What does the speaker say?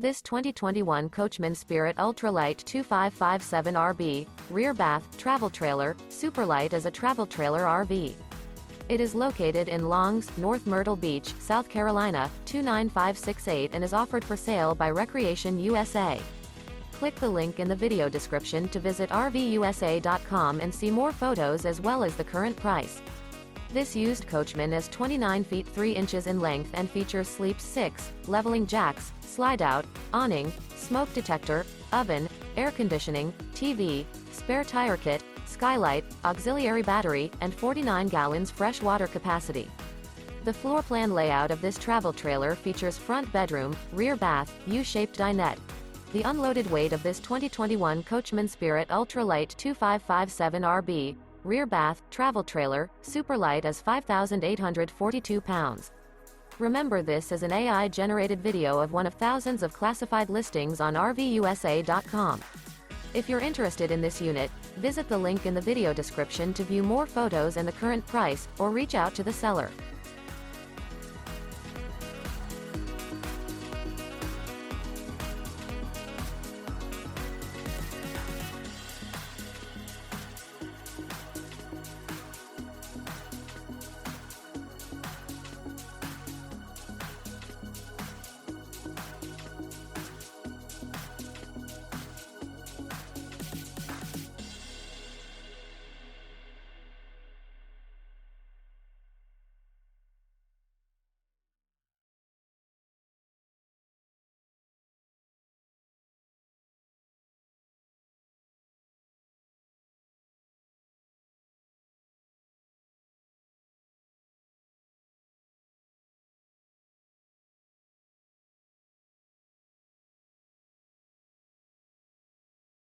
This 2021 Coachmen Spirit Ultra Lite 2557RB, rear bath, travel trailer, Superlight is a travel trailer RV. It is located in Longs, North Myrtle Beach, South Carolina, 29568 and is offered for sale by Recreation USA. Click the link in the video description to visit RVUSA.com and see more photos as well as the current price. This used Coachman is 29 feet 3 inches in length and features sleeps 6, leveling jacks, slide-out, awning, smoke detector, oven, air conditioning, TV, spare tire kit, Skylight, auxiliary battery, and 49 gallons fresh water capacity. The floor plan layout of this travel trailer features front bedroom, rear bath, U-shaped dinette. The unloaded weight of this 2021 Coachmen Spirit Ultra Lite 2557RB, rear bath, travel trailer, Superlight is 5,842 pounds. Remember, this is an AI-generated video of one of thousands of classified listings on RVUSA.com. If you're interested in this unit, visit the link in the video description to view more photos and the current price, or reach out to the seller.